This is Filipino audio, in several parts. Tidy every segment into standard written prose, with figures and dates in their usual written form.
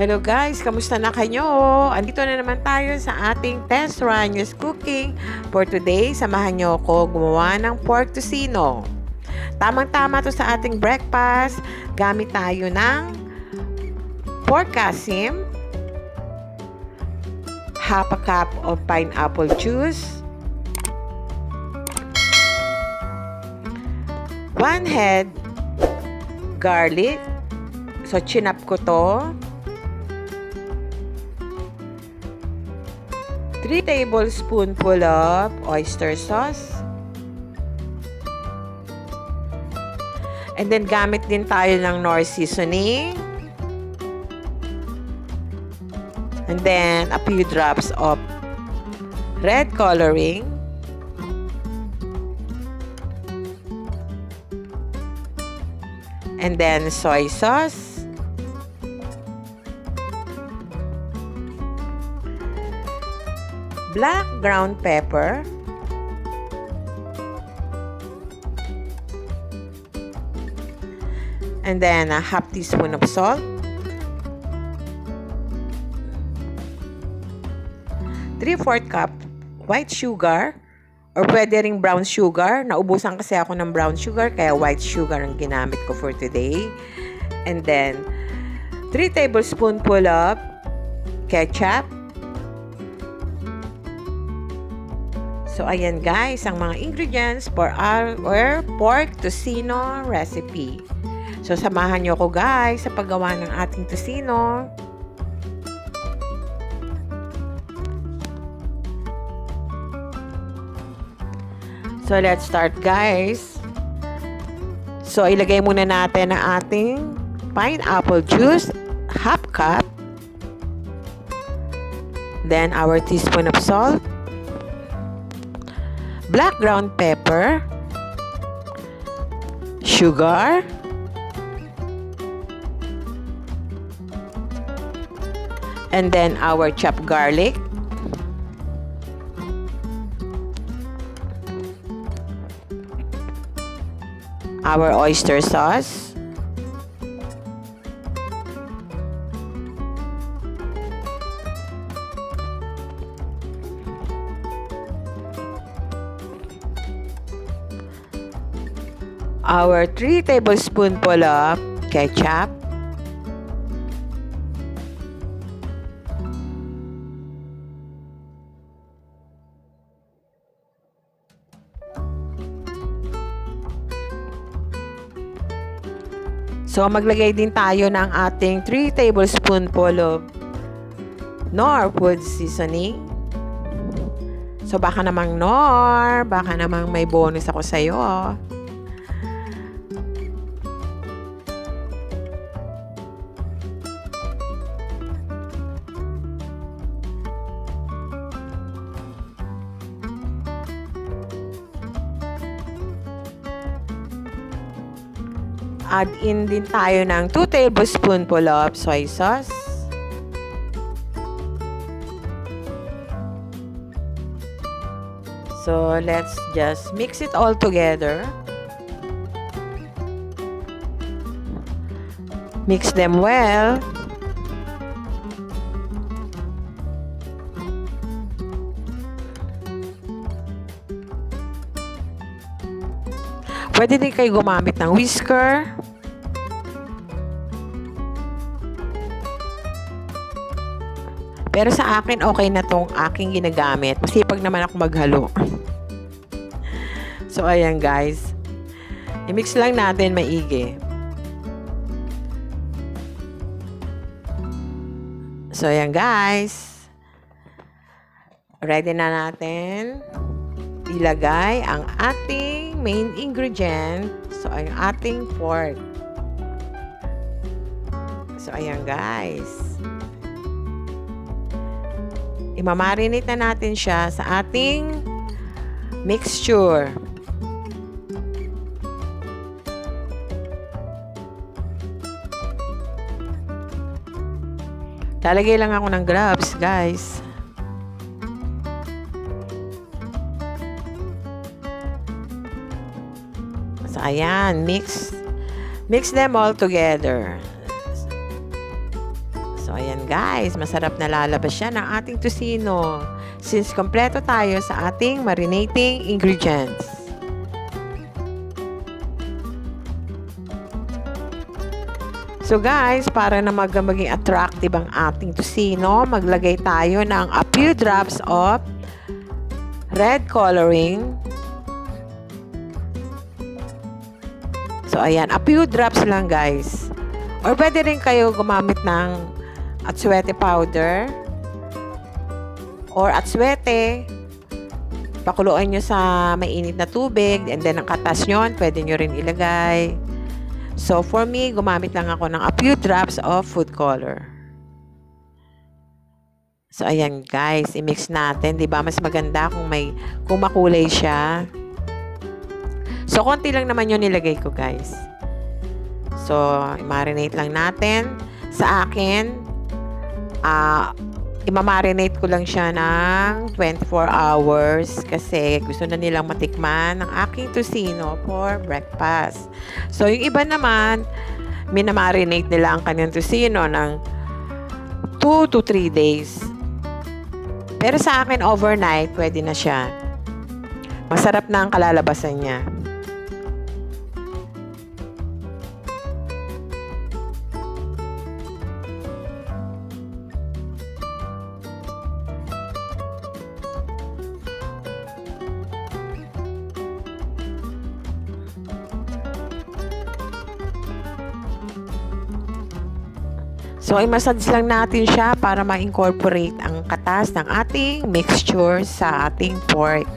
Hello guys, kamusta na kayo? Andito na naman tayo sa ating test run news cooking. For today, samahan nyo ako gumawa ng pork tocino. Tamang-tama to sa ating breakfast. Gamit tayo ng pork asim, half a cup of pineapple juice, 1 head garlic. So, chinap ko to. 3 tablespoonful of oyster sauce. And then, gamit din tayo ng Knorr seasoning. And then, a few drops of red coloring. And then, soy sauce. Black ground pepper, and then a half teaspoon of salt, 3/4 cup white sugar, or pwede ring brown sugar. Naubusan kasi ako ng brown sugar, kaya white sugar ang ginamit ko for today. And then 3 tablespoonful of ketchup. So, ayan guys, ang mga ingredients for our pork tocino recipe. So, samahan nyo ko guys sa paggawa ng ating tocino. So, let's start guys. So, ilagay muna natin ang ating pineapple juice, half cup. Then, our teaspoon of salt. Black ground pepper, sugar, and then our chopped garlic, our oyster sauce, our 3 tablespoonful of ketchup, so maglagay din tayo ng ating 3 tablespoonful of Knorr food seasoning. So baka namang Knorr, baka namang may bonus ako sa'yo. Add in din tayo ng 2 tablespoonful of soy sauce. So, let's just mix it all together. Mix them well. Pwede din kayo gumamit ng whisker. Pero sa akin, okay na tong aking ginagamit. Masipag naman ako maghalo. So, ayan guys. I-mix lang natin maigi. So, ayan guys. Ready na natin ilagay ang ating main ingredient. So, ang ating pork. So, ayan guys. Imamarinate na natin siya sa ating mixture. Lalagay lang ako ng gloves, guys. So, ayan. Mix them all together. So, So, ayan guys, masarap na lalabas siya ng ating tocino since kompleto tayo sa ating marinating ingredients. So guys, para na maging attractive ang ating tocino, maglagay tayo ng a few drops of red coloring. So ayan, a few drops lang guys. Or pwede rin kayo gumamit ng atsuete powder or atsuete. Pakuluan nyo sa mainit na tubig and then ang katas nyo, pwede nyo rin ilagay. So, for me, gumamit lang ako ng a few drops of food color. So, ayan guys, i-mix natin. Diba? Mas maganda kung makulay siya. So, konti lang naman yung nilagay ko guys. So, i-marinate lang natin. Sa akin, i-marinate ko lang siya ng 24 hours kasi gusto na nilang matikman ng aking tocino for breakfast. So, yung iba naman, minamarinate nila ang kanyang tocino ng 2 to 3 days. Pero sa akin, overnight, pwede na siya. Masarap na ang kalalabasan niya. So, i-massage lang natin siya para ma-incorporate ang katas ng ating mixture sa ating pork.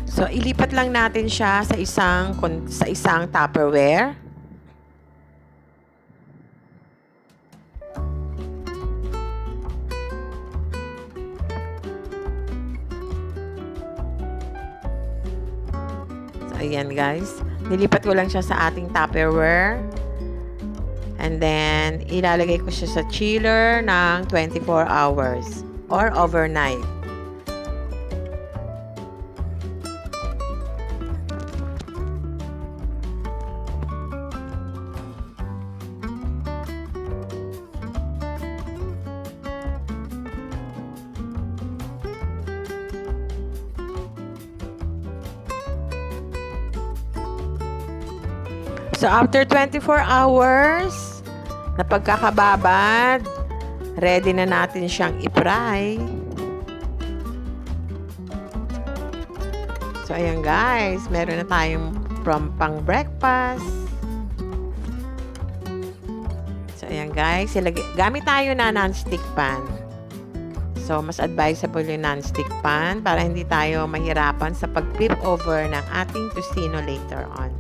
So, ilipat lang natin siya sa isang Tupperware. Ayan guys, nilipat ko lang siya sa ating Tupperware. And then, ilalagay ko siya sa chiller ng 24 hours or overnight. So, after 24 hours na pagkakababad, ready na natin siyang i-fry. So, ayan guys, meron na tayong pang breakfast. So, ayan guys, gamit tayo na non-stick pan. So, mas advisable yung non-stick pan para hindi tayo mahirapan sa pag-flip over ng ating tocino later on.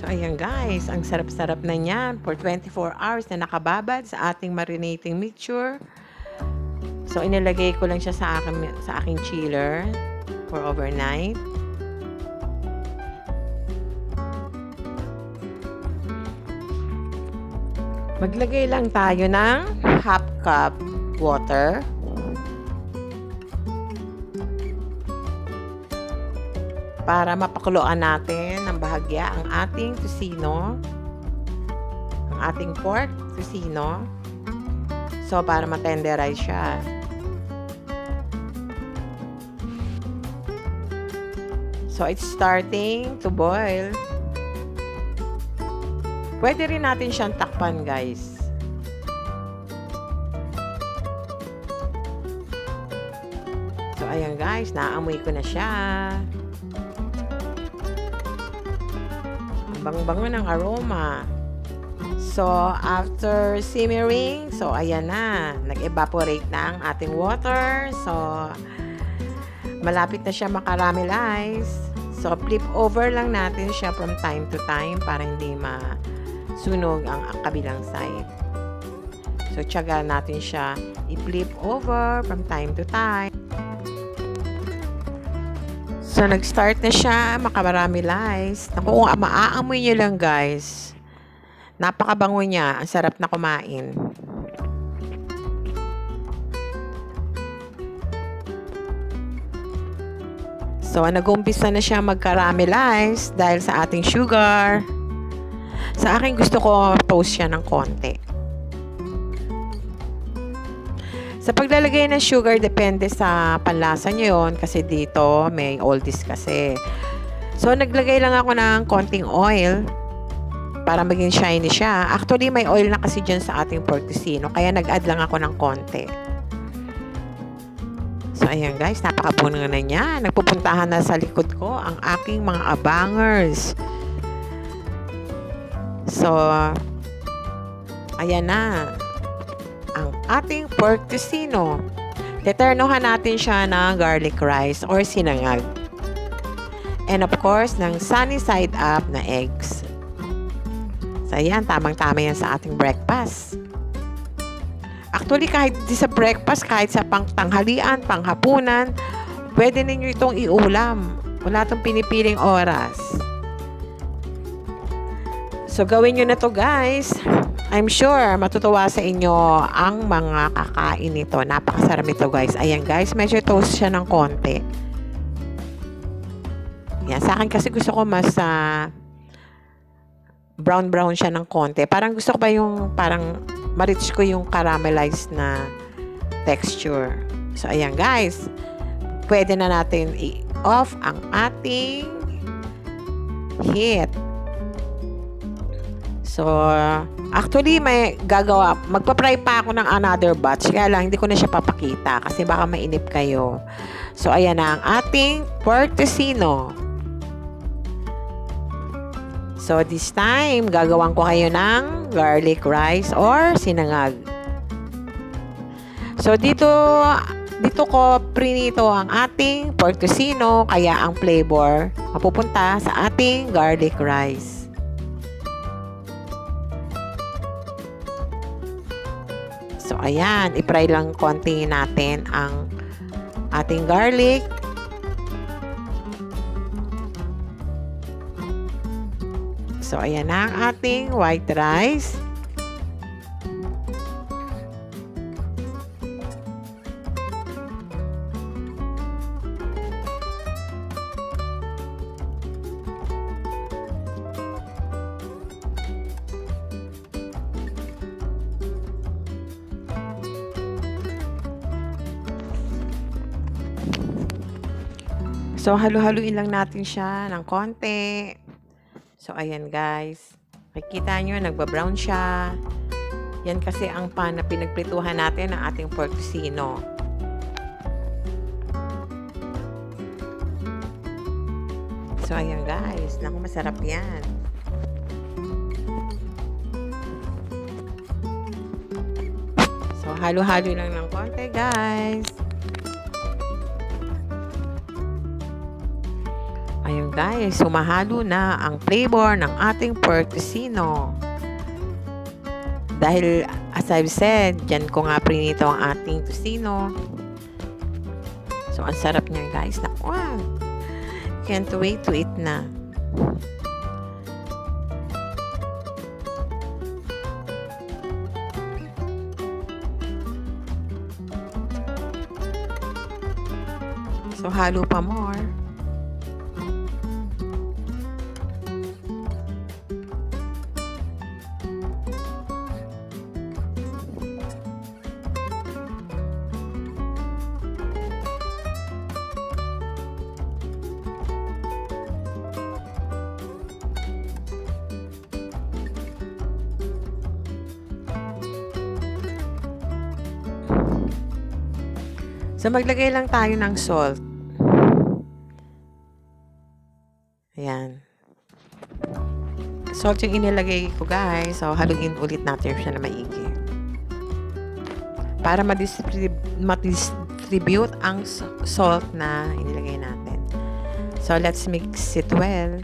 So, ayan guys, ang sarap-sarap na niyan for 24 hours na nakababad sa ating marinating mixture. So, inilagay ko lang siya sa aking chiller for overnight. Maglagay lang tayo ng half cup water. Para mapakuluan natin ng bahagya ang ating tocino, ang ating pork tocino. So, para matenderize siya. So, it's starting to boil. Pwede rin natin siyang takpan, guys. So, ayan guys, naamoy ko na siya. Bang-bango ng aroma. So, after simmering, so, ayan na. Nag-evaporate na ang ating water. So, malapit na siya makaramelize. So, flip over lang natin siya from time to time para hindi masunog ang kabilang side. So, tiyaga natin siya i-flip over from time to time. So, nag-start na siya makamaramize. Naku, kung maaamoy nyo lang guys. Napakabango niya. Ang sarap na kumain. So, nag-umpisa na siya mag-caramelize dahil sa ating sugar. Sa akin, gusto ko toast siya ng konti. Sa paglalagay ng sugar, depende sa panlasa nyo yun. Kasi dito, may oldies kasi. So, naglagay lang ako ng konting oil para maging shiny siya. Actually, may oil na kasi dyan sa ating pork tocino. Kaya nag-add lang ako ng konti. So, ayan guys, napakabunga na niya. Nagpupuntahan na sa likod ko ang aking mga abangers. So, ayan na. Ang ating pork tocino. Teternohan natin siya ng garlic rice or sinangag. And of course, ng sunny side up na eggs. So, ayan, tamang-tama yan sa ating breakfast. Actually, kahit di sa breakfast, kahit sa pangtanghalian, panghapunan, pwede ninyo itong iulam. Wala itong pinipiling oras. So, gawin nyo na to guys. I'm sure matutuwa sa inyo ang mga kakain nito. Napakasarap ito guys. Ayan guys, medyo toast siya ng konti. Yan, sa akin kasi gusto ko mas brown siya ng konti. Parang gusto ko ba yung parang ma-reach ko yung caramelized na texture. So, ayan guys. Pwede na natin i-off ang ating heat. So, actually, may gagawa. Magpa-fry pa ako ng another batch. Kaya lang, hindi ko na siya papakita kasi baka mainip kayo. So, ayan na ang ating pork tocino. So, this time, gagawan ko kayo ng garlic rice or sinangag. So, dito ko prinito ang ating pork tocino, kaya ang flavor mapupunta sa ating garlic rice. So, ayan, i-fry lang konti natin ang ating garlic. So, ayan na ang ating white rice. So, halo-haluin lang natin siya ng konti. So, ayan guys. Makikita nyo, nagbabrown siya. Yan kasi ang pan na pinagprituhan natin ng ating pork tocino. So, ayan guys. Naku, masarap yan. So, halo-halo lang ng konti guys. Ayun guys, sumahalo na ang flavor ng ating pork tocino. Dahil as I've said, dyan ko nga prinito ang ating tocino. So, ang sarap niya guys. Naku, can't wait to eat na. So, halo pa more. So, maglagay lang tayo ng salt. Ayan. Salt yung inilagay ko, guys. So, haluin ulit natin siya na maigi. Para ma-distribute ang salt na inilagay natin. So, let's mix it well.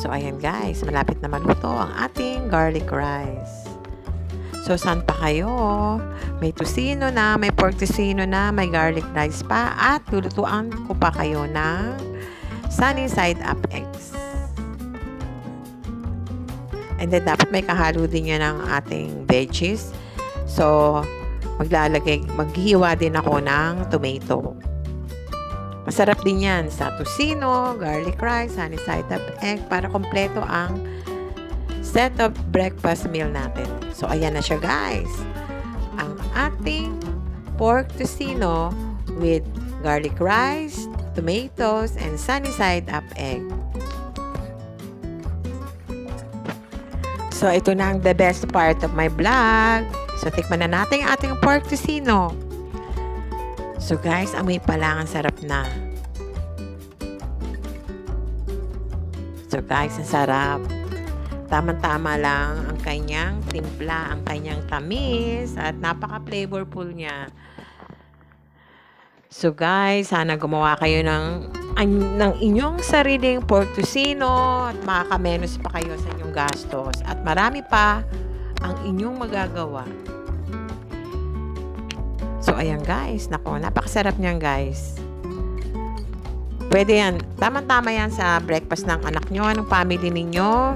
So, ayan guys, malapit na maluto ang ating garlic rice. So, saan pa kayo? May tocino na, may pork tocino na, may garlic rice pa, at lulutuan ko pa kayo ng sunny side up eggs. And then, dapat may kahalo din yan ng ating veggies. So, maghihiwa din ako ng tomato. Masarap din yan sa tocino, garlic rice, sunny side up egg para kompleto ang set of breakfast meal natin. So, ayan na siya guys. Ang ating pork tocino with garlic rice, tomatoes, and sunny side up egg. So, ito na ang the best part of my vlog. So, tikman na natin ang ating pork tocino. So guys, amoy pa lang, ang sarap na. So guys, ang sarap. Tama-tama lang ang kanyang timpla, ang kanyang tamis, at napaka-flavorful niya. So guys, sana gumawa kayo ng inyong sariling pork tocino at makakamenos pa kayo sa inyong gastos. At marami pa ang inyong magagawa. So, ayan guys. Nako, napakasarap niyan guys. Pwede yan. Tama-tama yan sa breakfast ng anak nyo, ng family ninyo.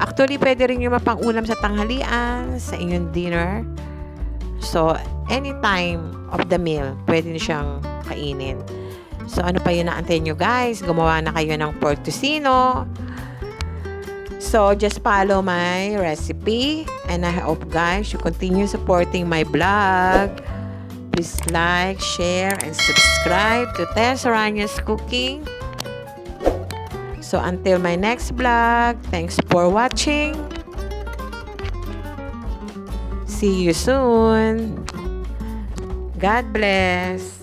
Actually, pwede rin yung mapang-ulam sa tanghalian, sa inyong dinner. So, any time of the meal, pwede nyo siyang kainin. So, ano pa yun naantayin nyo guys? Gumawa na kayo ng pork tocino. So, just follow my recipe. And I hope guys, you continue supporting my vlog. Please like, share, and subscribe to Tess Aranyes Cooking. So, until my next vlog, thanks for watching. See you soon. God bless.